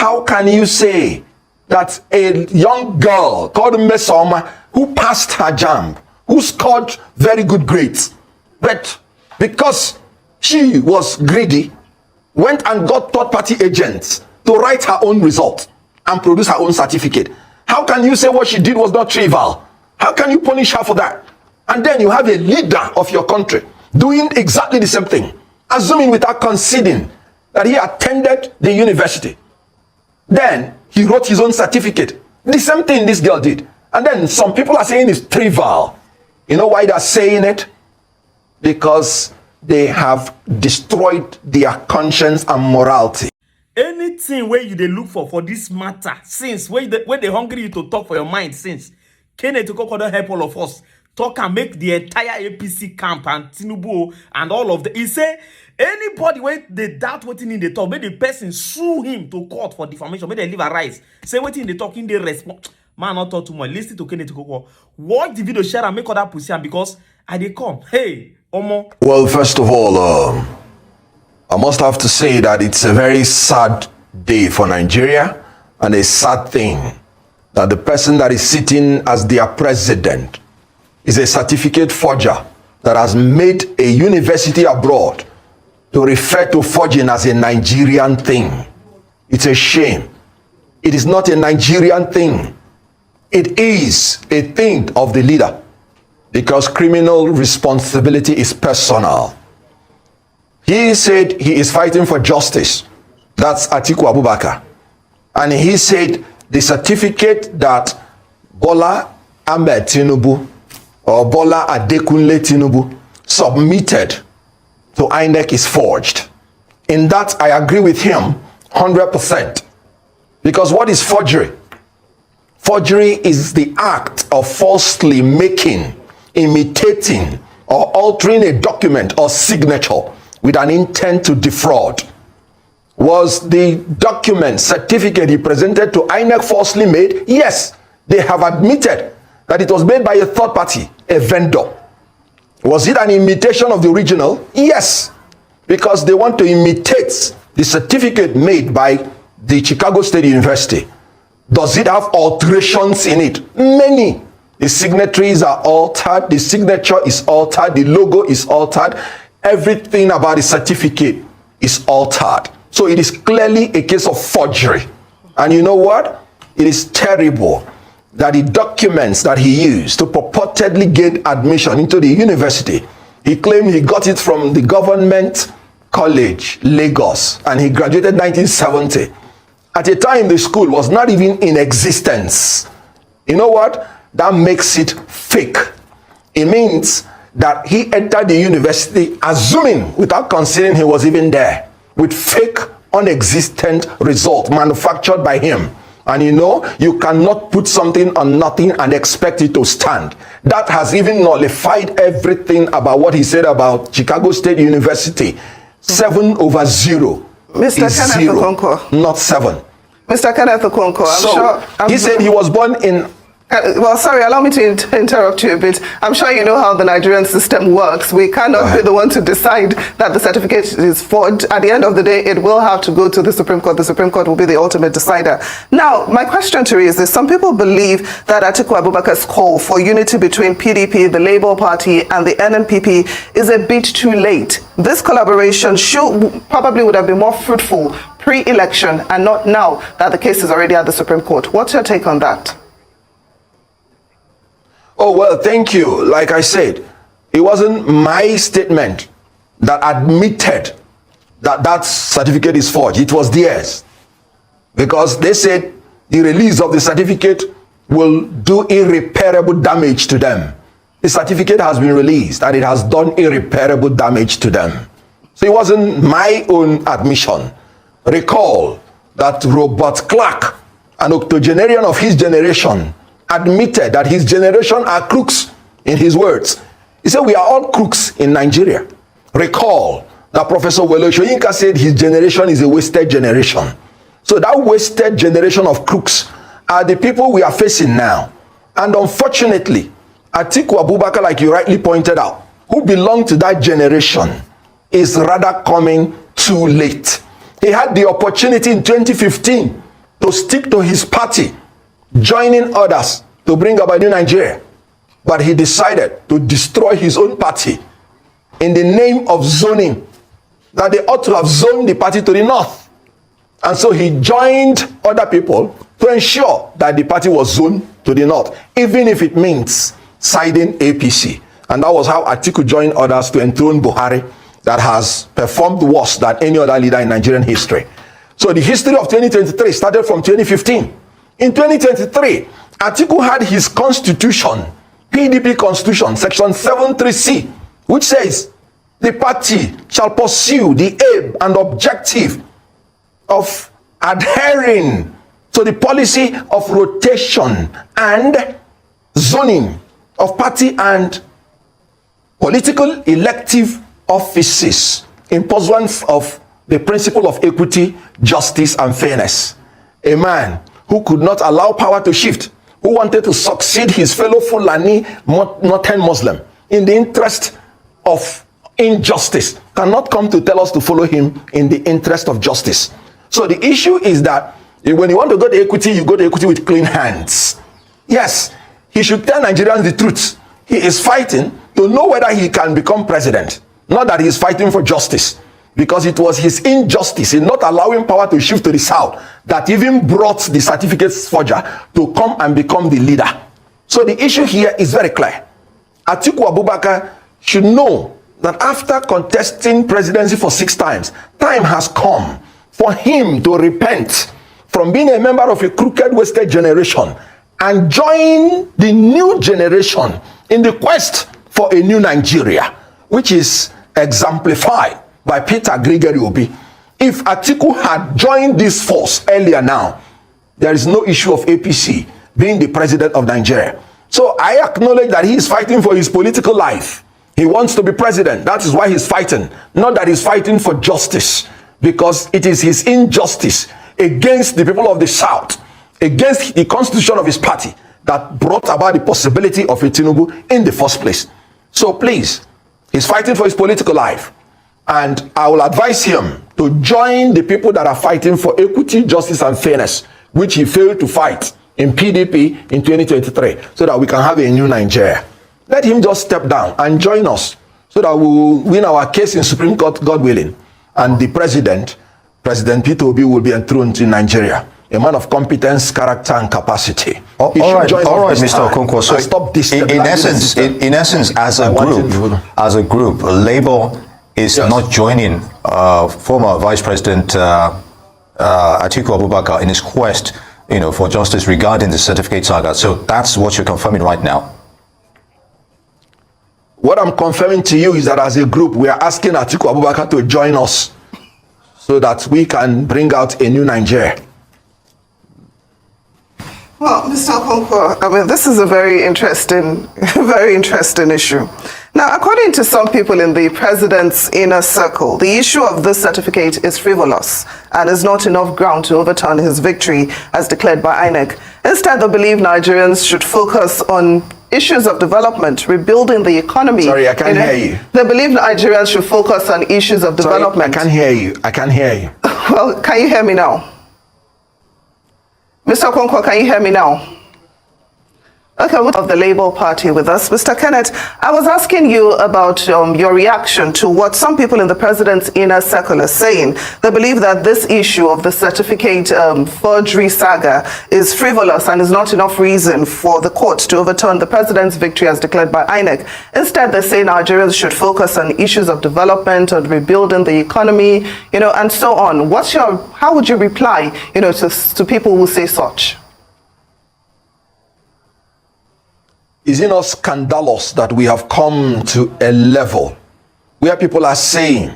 How can you say that a young girl called Mmesomma, who passed her JAMB, who scored very good grades, but because she was greedy, went and got third-party agents to write her own result and produce her own certificate? How can you say what she did was not trivial? How can you punish her for that? And then you have a leader of your country doing exactly the same thing, assuming without conceding that he attended the university. Then he wrote his own certificate. The same thing this girl did. And then some people are saying it's trivial. You know why they're saying it? Because they have destroyed their conscience and morality. Anything where you they look for this matter, since when they hungry you to talk for your mind, since Kenneth to help all of us talk and make the entire APC camp and Tinubu and all of the. He say anybody when they doubt what in the talk, make the person sue him to court for defamation, make they leave a rise. Say what in the talking, they respond. Man, not talk too much. Listen to Kenneth to watch the video, share and make other pussy, because I they come. Hey, Omo. Well, first of all, I must have to say that it's a very sad day for Nigeria, and a sad thing that the person that is sitting as their president is a certificate forger that has made a university abroad to refer to forging as a Nigerian thing. It's a shame. It is not a Nigerian thing. It is a thing of the leader, because criminal responsibility is personal. He said he is fighting for justice. That's Atiku Abubakar. And he said the certificate that Bola Ahmed Tinubu or Bola Adekunle Tinubu submitted to INEC is forged. In that, I agree with him 100%. Because what is forgery? Forgery is the act of falsely making, imitating, or altering a document or signature with an intent to defraud. Was the document, certificate he presented to INEC falsely made? Yes, they have admitted that it was made by a third party, a vendor. Was it an imitation of the original? Yes, because they want to imitate the certificate made by the Chicago State University. Does it have alterations in it? Many. The signatories are altered, the signature is altered, the logo is altered, everything about the certificate is altered. So it is clearly a case of forgery. And you know what? It is terrible that the documents that he used to purportedly gain admission into the university, he claimed he got it from the government college, Lagos, and he graduated 1970. At a time the school was not even in existence. You know what? That makes it fake. It means that he entered the university assuming, without considering he was even there, with fake, unexistent result manufactured by him. And you know, you cannot put something on nothing and expect it to stand. That has even nullified everything about what he said about Chicago State University. 7/0 Mr. Kenneth Okonkwo. Not 7. Mr. Kenneth Okonkwo, he said he was born in... well, sorry, allow me to interrupt you a bit. I'm sure you know how the Nigerian system works. We cannot be the one to decide that the certificate is forged. At the end of the day, it will have to go to the Supreme Court. The Supreme Court will be the ultimate decider. Now, my question to you is this. Some people believe that Atiku Abubakar's call for unity between PDP, the Labour Party, and the NNPP is a bit too late. This collaboration probably would have been more fruitful pre-election and not now that the case is already at the Supreme Court. What's your take on that? Oh, well, thank you. Like I said, it wasn't my statement that admitted that that certificate is forged. It was theirs. Because they said the release of the certificate will do irreparable damage to them. The certificate has been released and it has done irreparable damage to them. So it wasn't my own admission. Recall that Robert Clark, an octogenarian of his generation, admitted that his generation are crooks, in his words. He said, we are all crooks in Nigeria. Recall that Professor Wole Soyinka said his generation is a wasted generation. So that wasted generation of crooks are the people we are facing now. And unfortunately, Atiku Abubakar, like you rightly pointed out, who belonged to that generation, is rather coming too late. He had the opportunity in 2015 to stick to his party, joining others to bring about new Nigeria. But he decided to destroy his own party in the name of zoning, that they ought to have zoned the party to the north. And so he joined other people to ensure that the party was zoned to the north, even if it means siding APC. And that was how Atiku joined others to enthrone Buhari, that has performed worse than any other leader in Nigerian history. So the history of 2023 started from 2015. In 2023, Atiku had his constitution, PDP constitution, section 73C, which says the party shall pursue the aim and objective of adhering to the policy of rotation and zoning of party and political elective offices in pursuance of the principle of equity, justice, and fairness. A man who could not allow power to shift, who wanted to succeed his fellow Fulani Northern Muslim in the interest of injustice, cannot come to tell us to follow him in the interest of justice. So the issue is that when you want to go to equity, you go to equity with clean hands. Yes, he should tell Nigerians the truth. He is fighting to know whether he can become president, not that he is fighting for justice, because it was his injustice in not allowing power to shift to the south that even brought the certificate forger to come and become the leader. So the issue here is very clear. Atiku Abubakar should know that after contesting presidency for 6 times, time has come for him to repent from being a member of a crooked, wasted generation and join the new generation in the quest for a new Nigeria, which is exemplified by Peter Gregory Obi. If Atiku had joined this force earlier now, there is no issue of APC being the president of Nigeria. So I acknowledge that he is fighting for his political life. He wants to be president. That is why he's fighting. Not that he's fighting for justice, because it is his injustice against the people of the South, against the constitution of his party, that brought about the possibility of a Tinubu in the first place. So please, he's fighting for his political life. And I will advise him to join the people that are fighting for equity, justice, and fairness, which he failed to fight in PDP in 2023, so that we can have a new Nigeria. Let him just step down and join us, so that we will win our case in Supreme Court, God willing. And the president, President Peter Obi, will be enthroned in Nigeria. A man of competence, character, and capacity. All right, Mr. Okonkwo. So stop this. In essence, as a group, Labour is not joining former Vice President Atiku Abubakar in his quest, for justice regarding the certificate saga. So that's what you're confirming right now. What I'm confirming to you is that as a group, we are asking Atiku Abubakar to join us so that we can bring out a new Nigeria. Well, Mr. Okonkwo, this is a very interesting issue. Now, according to some people in the president's inner circle, the issue of this certificate is frivolous and is not enough ground to overturn his victory as declared by INEC. Instead, they believe Nigerians should focus on issues of development, rebuilding the economy. Sorry, I can't hear you. They believe Nigerians should focus on issues of development. I can't hear you. I can't hear you. Well, can you hear me now? Mr. Okonkwo, can you hear me now? Okay, of the Labour Party with us. Mr. Kenneth, I was asking you about your reaction to what some people in the president's inner circle are saying. They believe that this issue of the certificate forgery saga is frivolous and is not enough reason for the court to overturn the president's victory as declared by INEC. Instead, they say Nigerians should focus on issues of development, on rebuilding the economy, and so on. How would you reply, to people who say such? Is it not scandalous that we have come to a level where people are saying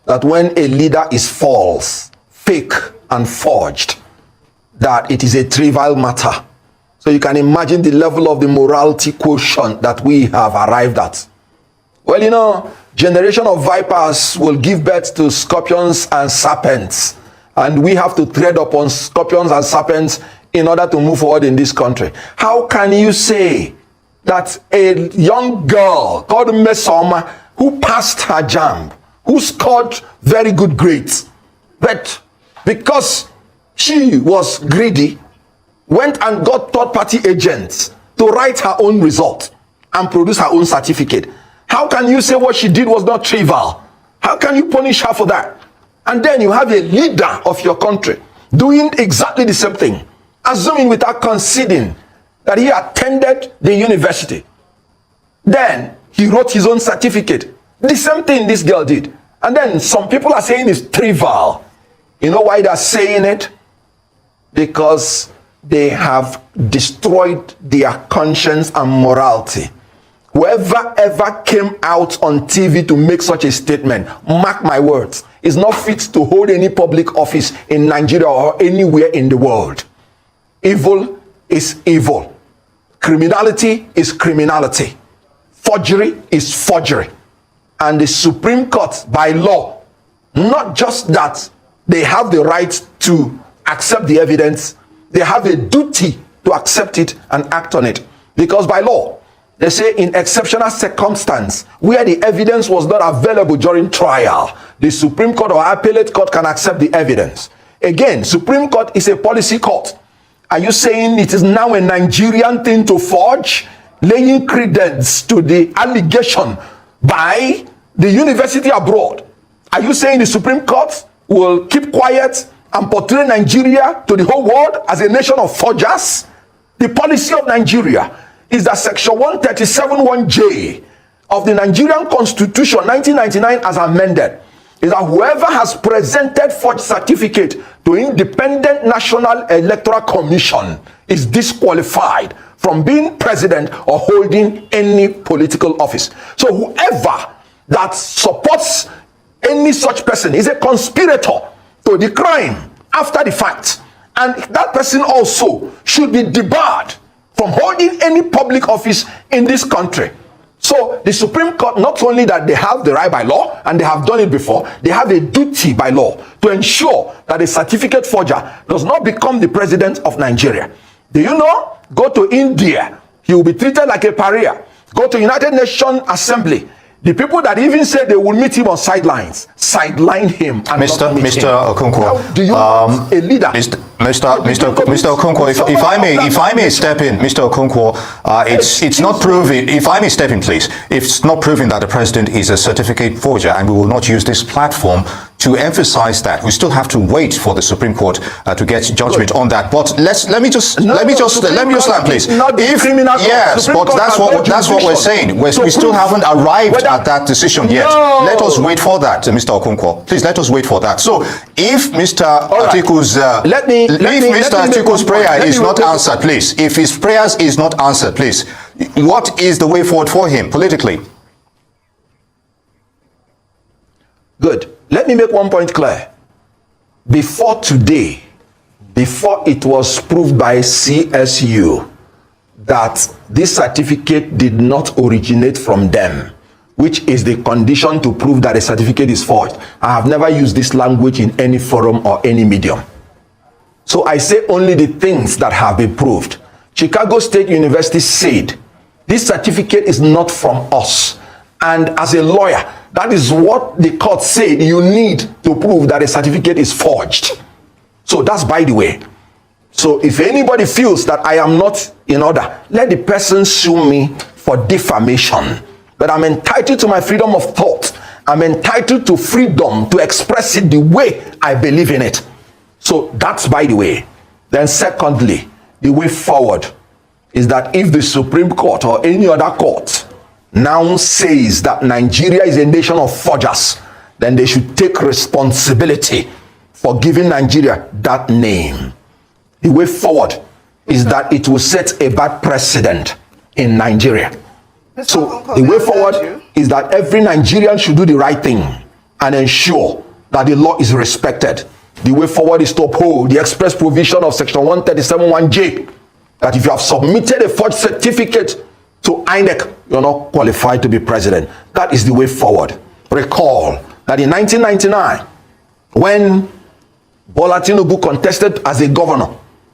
that when a leader is false, fake, and forged, that it is a trivial matter? So you can imagine the level of the morality quotient that we have arrived at. Well, generation of vipers will give birth to scorpions and serpents, and we have to tread upon scorpions and serpents in order to move forward in this country. How can you say that a young girl called Mmesomma, who passed her JAMB, who scored very good grades, but because She was greedy, went and got third-party agents to write her own result and produce her own certificate. How can you say what she did was not trivial? How can you punish her for that? And then you have a leader of your country doing exactly the same thing, assuming without conceding that he attended the university. Then he wrote his own certificate. The same thing this girl did. And then some people are saying it's trivial. You know why they're saying it? Because they have destroyed their conscience and morality. Whoever ever came out on TV to make such a statement, mark my words, is not fit to hold any public office in Nigeria or anywhere in the world. Evil is evil. Criminality is criminality. Forgery is forgery. And the Supreme Court, by law, not just that they have the right to accept the evidence, they have a duty to accept it and act on it. Because by law, they say in exceptional circumstance where the evidence was not available during trial, the Supreme Court or Appellate Court can accept the evidence. Again, Supreme Court is a policy court. Are you saying it is now a Nigerian thing to forge, laying credence to the allegation by the university abroad? Are you saying the Supreme Court will keep quiet and portray Nigeria to the whole world as a nation of forgers? The policy of Nigeria is that section 137(1)(j) of the Nigerian Constitution 1999 as amended is that whoever has presented forged certificate to Independent National Electoral Commission is disqualified from being president or holding any political office. So whoever that supports any such person is a conspirator to the crime after the fact, and that person also should be debarred from holding any public office in this country. So the Supreme Court, not only that they have the right by law, and they have done it before, they have a duty by law to ensure that a certificate forger does not become the president of Nigeria. Do you know? Go to India, he will be treated like a pariah. Go to United Nations Assembly, the people that even said they will meet him on sidelines, sideline him and Mr. Okonkwo, do you want a leader? Mr. Okonkwo, if I may step in, Mr. Okonkwo, it's not proven. If I may step in, please. It's not proven that the president is a certificate forger, and we will not use this platform to emphasize that. We still have to wait for the Supreme Court to get judgment on that. But let me just land, please. Yes, but that's what we're saying. We still haven't arrived at that decision yet. Let us wait for that, Mr. Okonkwo. Please let us wait for that. So if Mr. Atiku's Atiku's prayer is not answered, please. If his prayers is not answered, please. What is the way forward for him politically? Good. Let me make one point clear. Before today, before it was proved by CSU that this certificate did not originate from them, which is the condition to prove that a certificate is forged, I have never used this language in any forum or any medium. So I say only the things that have been proved. Chicago State University said, this certificate is not from us. And as a lawyer, that is what the court said you need to prove that a certificate is forged. So that's by the way. So if anybody feels that I am not in order, let the person sue me for defamation. But I'm entitled to my freedom of thought. I'm entitled to freedom to express it the way I believe in it. So that's by the way. Then secondly, the way forward is that if the Supreme Court or any other court now says that Nigeria is a nation of forgers, then they should take responsibility for giving Nigeria that name. The way forward is that it will set a bad precedent in Nigeria. So the way forward is that every Nigerian should do the right thing and ensure that the law is respected. The way forward is to uphold the express provision of section 137(1)(j), that if you have submitted a forged certificate to INEC, you're not qualified to be president. That is the way forward. Recall that in 1999, when Bola Tinubu contested as a governor,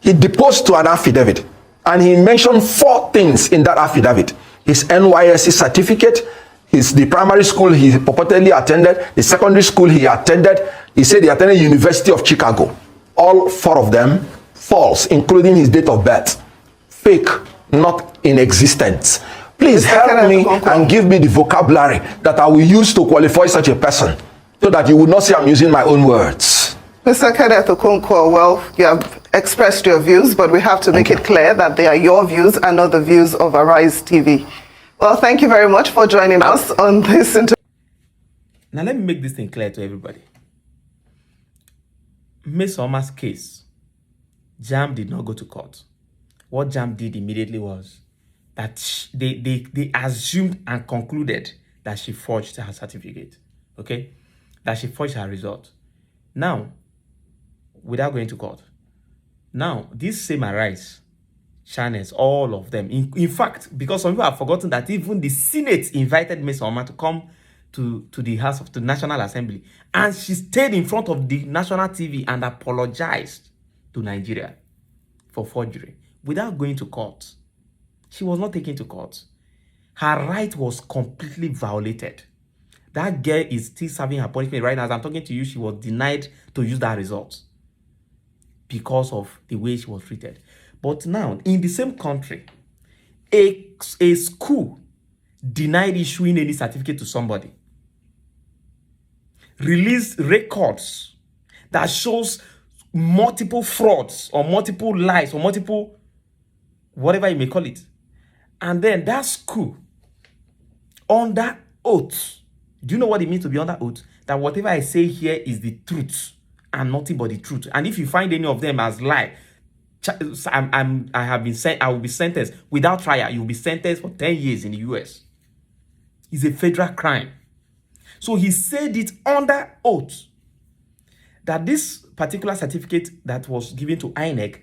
he deposed to an affidavit, and he mentioned 4 things in that affidavit: his NYSC certificate, the primary school he purportedly attended, the secondary school he attended. He said he attended University of Chicago. all 4 of them false, including his date of birth. Fake, not in existence. Please help me and give me the vocabulary that I will use to qualify such a person, so that you will not say I'm using my own words. Mr. Kenneth Okonkwo, well, you have expressed your views, but we have to make it clear that they are your views and not the views of Arise TV. Well, thank you very much for joining us on this interview. Now, let me make this thing clear to everybody. Mmesomma's case, JAMB did not go to court. What JAMB did immediately was that they assumed and concluded that she forged her certificate, okay? That she forged her result. Now, without going to court, now, this same Arise channels, all of them, in fact, because some people have forgotten that even the Senate invited Mmesomma to come to the House of the National Assembly, and she stayed in front of the national TV and apologized to Nigeria for forgery without going to court. She was not taken to court. Her right was completely violated. That girl is still serving her punishment right now. As I'm talking to you, she was denied to use that result because of the way she was treated. But now, in the same country, a school denied issuing any certificate to somebody, released records that shows multiple frauds or multiple lies or multiple whatever you may call it. And then that school, under oath, do you know what it means to be under oath? That whatever I say here is the truth and nothing but the truth. And if you find any of them as lie, I will be sentenced without trial. You will be sentenced for 10 years in the US. It's a federal crime. So he said it under oath that this particular certificate that was given to INEC,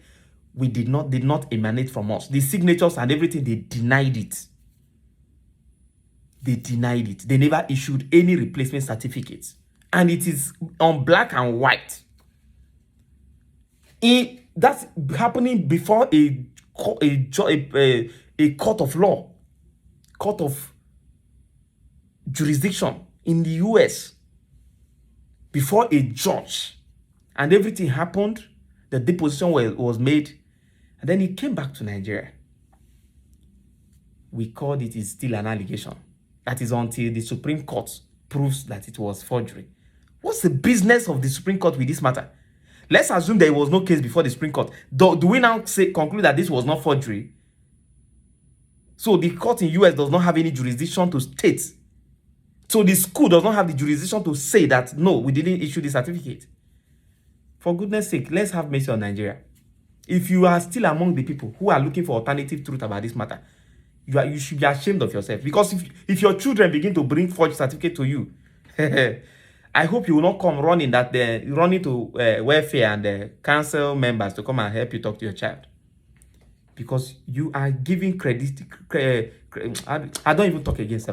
did not emanate from us. The signatures and everything, they denied it. They denied it. They never issued any replacement certificates. And it is on black and white. That's happening before a court of law, court of jurisdiction in the US, before a judge. And everything happened. The deposition was made. And then he came back to Nigeria. We called it is still an allegation. That is until the Supreme Court proves that it was forgery. What's the business of the Supreme Court with this matter? Let's assume there was no case before the Supreme Court. Do we now conclude that this was not forgery? So the court in US does not have any jurisdiction to state. So the school does not have the jurisdiction to say that, no, we didn't issue the certificate. For goodness sake, let's have mercy on Nigeria. If you are still among the people who are looking for alternative truth about this matter, you should be ashamed of yourself. Because if your children begin to bring forged certificate to you, I hope you will not come running to welfare and council members to come and help you talk to your child. Because you are giving credit. I don't even talk against them.